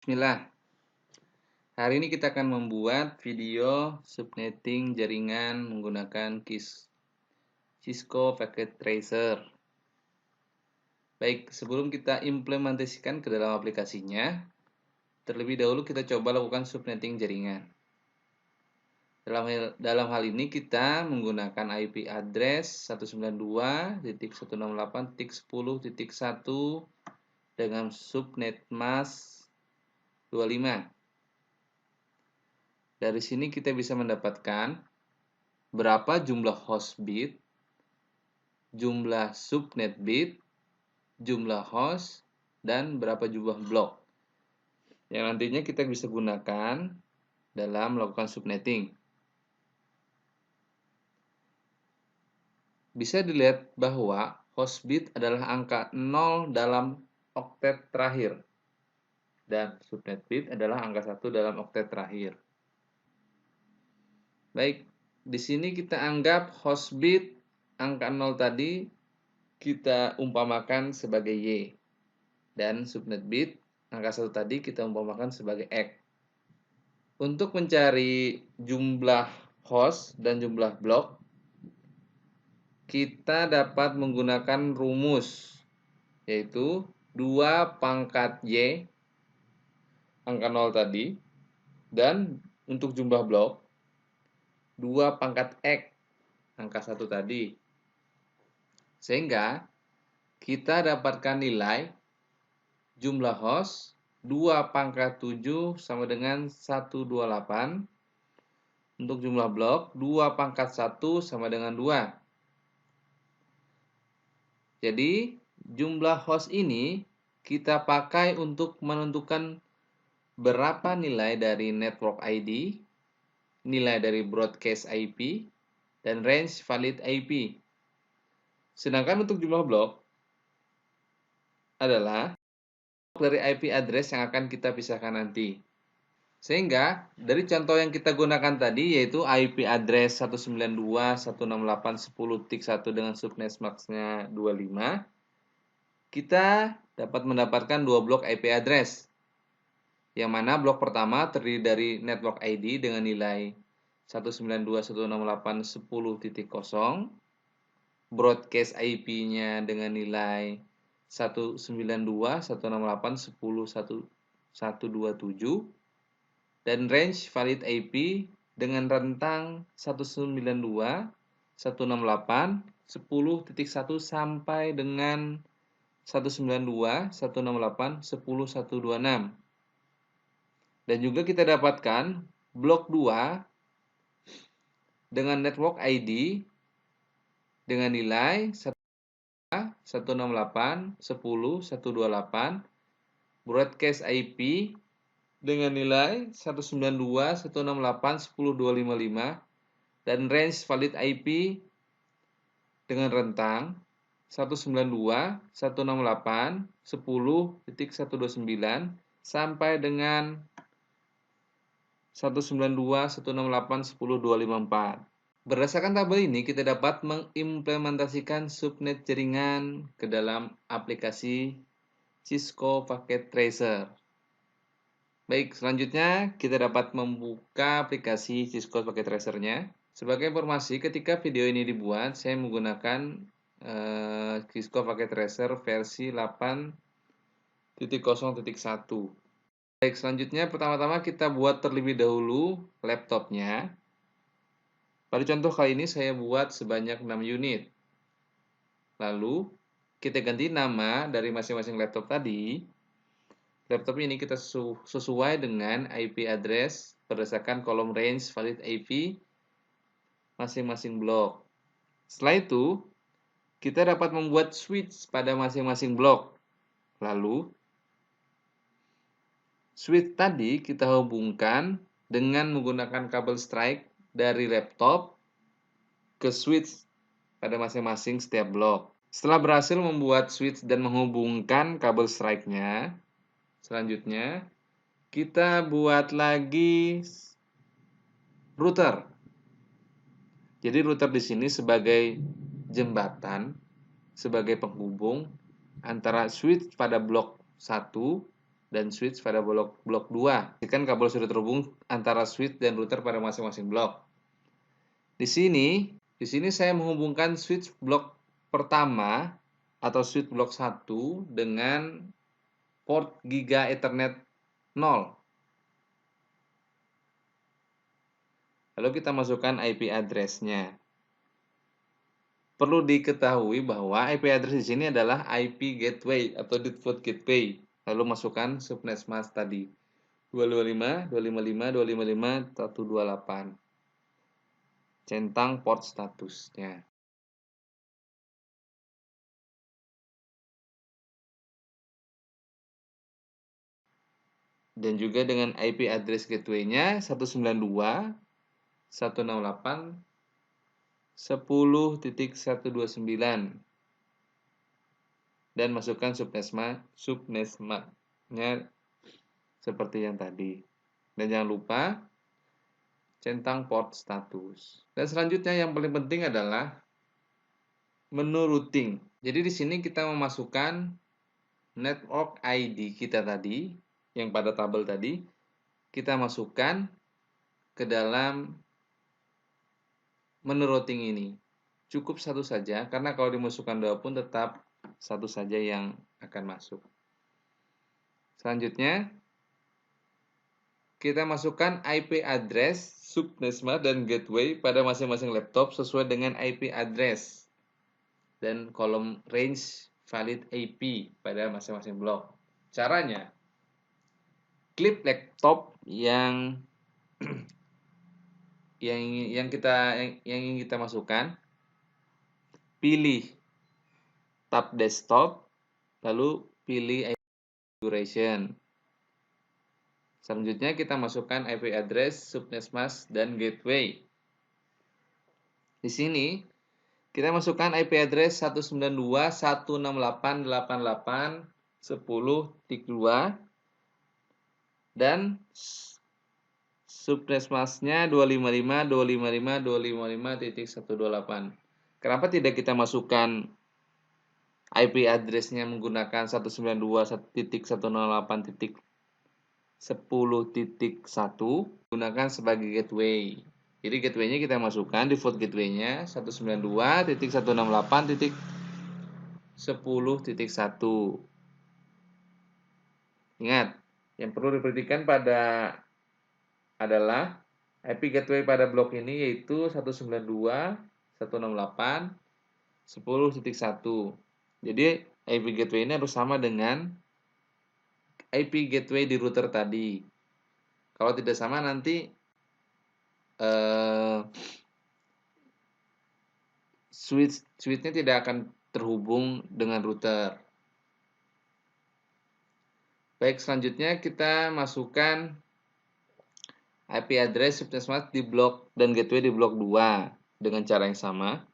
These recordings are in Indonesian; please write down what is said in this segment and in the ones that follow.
Bismillah. Hari ini kita akan membuat video subnetting jaringan menggunakan Cisco Packet Tracer. Baik, sebelum kita implementasikan ke dalam aplikasinya, terlebih dahulu kita coba lakukan subnetting jaringan. Dalam hal ini kita menggunakan IP address 192.168.10.1 dengan subnet mask 25. Dari sini kita bisa mendapatkan berapa jumlah host bit, jumlah subnet bit, jumlah host, dan berapa jumlah blok yang nantinya kita bisa gunakan dalam melakukan subnetting. Bisa dilihat bahwa host bit adalah angka 0 dalam oktet terakhir dan subnet bit adalah angka 1 dalam oktet terakhir. Baik, di sini kita anggap host bit angka 0 tadi kita umpamakan sebagai Y dan subnet bit angka 1 tadi kita umpamakan sebagai X. Untuk mencari jumlah host dan jumlah blok, kita dapat menggunakan rumus, yaitu 2 pangkat Y angka 0 tadi, dan untuk jumlah blok 2 pangkat X angka 1 tadi. Sehingga kita dapatkan nilai jumlah host 2 pangkat 7 sama dengan 128. Untuk jumlah blok 2 pangkat 1 sama dengan 2. Jadi jumlah host ini kita pakai untuk menentukan berapa nilai dari network ID, nilai dari broadcast IP, dan range valid IP. Sedangkan untuk jumlah blok adalah dari IP address yang akan kita pisahkan nanti. Sehingga dari contoh yang kita gunakan tadi, yaitu IP address 192.168.10.1 dengan subnet max-nya 25, kita dapat mendapatkan 2 blok IP address. Yang mana blok pertama terdiri dari network ID dengan nilai 192.168.10.0, broadcast IP-nya dengan nilai 192.168.10.127, dan range valid IP dengan rentang 192.168.10.1 sampai dengan 192.168.10.126. Dan juga kita dapatkan blok 2 dengan network ID dengan nilai 168.10.128, broadcast IP dengan nilai 192.168.10.255, dan range valid IP dengan rentang 192.168.10.129 sampai dengan 192.168.10.254. Berdasarkan tabel ini, kita dapat mengimplementasikan subnet jaringan ke dalam aplikasi Cisco Packet Tracer. Baik, selanjutnya kita dapat membuka aplikasi Cisco Packet Tracer-nya. Sebagai informasi, ketika video ini dibuat, saya menggunakan Cisco Packet Tracer versi 8.0.1. Baik, selanjutnya pertama-tama kita buat terlebih dahulu laptopnya. Pada contoh kali ini saya buat sebanyak 6 unit. Lalu kita ganti nama dari masing-masing laptop tadi. Laptop ini kita sesuai dengan IP address berdasarkan kolom range valid IP masing-masing blok. Setelah itu, kita dapat membuat switch pada masing-masing blok. Lalu, switch tadi kita hubungkan dengan menggunakan kabel strike dari laptop ke switch pada masing-masing setiap blok. Setelah berhasil membuat switch dan menghubungkan kabel strike-nya, selanjutnya kita buat lagi router. Jadi router di sini sebagai jembatan, sebagai penghubung antara switch pada blok 1 dan switch pada blok 2. Pastikan kabel sudah terhubung antara switch dan router pada masing-masing blok. Di sini saya menghubungkan switch blok pertama atau switch blok 1 dengan port Giga Ethernet 0. Lalu kita masukkan IP address-nya. Perlu diketahui bahwa IP address di sini adalah IP gateway atau default gateway. Lalu masukkan subnet mask tadi 255, 255, 255, 128. Centang port statusnya. Dan juga dengan IP address gateway-nya 192, 168, 10.129 dan masukkan subnetmask-nya seperti yang tadi. Dan jangan lupa centang port status. Dan selanjutnya yang paling penting adalah menu routing. Jadi di sini kita memasukkan network ID kita tadi yang pada tabel tadi, kita masukkan ke dalam menu routing ini. Cukup satu saja, karena kalau dimasukkan dua pun tetap satu saja yang akan masuk. Selanjutnya, kita masukkan IP address, subnetmask, dan gateway pada masing-masing laptop sesuai dengan IP address dan kolom range valid IP pada masing-masing blok. Caranya, klik laptop yang ingin kita masukkan, pilih tab desktop, lalu pilih IP configuration. Selanjutnya kita masukkan IP address, subnetmask, dan gateway. Di sini kita masukkan IP address 192.168.88.10.2 dan subnetmask-nya 255.255.255.128. Kenapa tidak kita masukkan IP address-nya menggunakan 192.168.10.1 gunakan sebagai gateway. Jadi gateway-nya kita masukkan default gateway-nya 192.168.10.1. Ingat, yang perlu diperhatikan adalah IP gateway pada blok ini yaitu 192.168.10.1. Jadi IP gateway ini harus sama dengan IP gateway di router tadi. Kalau tidak sama nanti switch-nya tidak akan terhubung dengan router. Baik, selanjutnya kita masukkan IP address subnetmask di blok dan gateway di blok 2 dengan cara yang sama.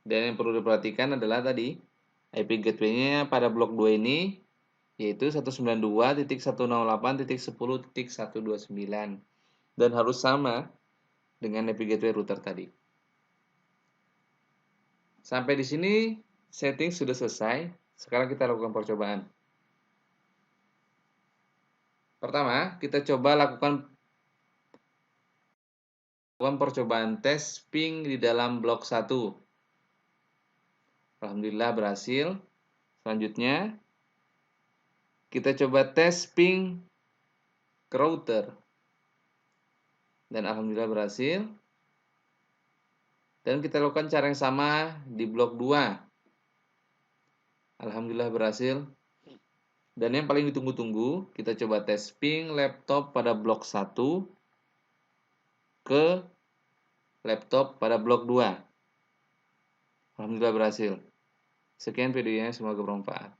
Dan yang perlu diperhatikan adalah tadi IP gateway-nya pada blok 2 ini yaitu 192.168.10.129 dan harus sama dengan IP gateway router tadi. Sampai di sini setting sudah selesai. Sekarang kita lakukan percobaan. Pertama, kita coba lakukan percobaan tes ping di dalam blok 1. Alhamdulillah berhasil. Selanjutnya, kita coba tes ping ke router. Dan alhamdulillah berhasil. Dan kita lakukan cara yang sama di blok 2. Alhamdulillah berhasil. Dan yang paling ditunggu-tunggu, kita coba tes ping laptop pada blok 1 ke laptop pada blok 2. Alhamdulillah berhasil. Sekian videonya, semoga bermanfaat.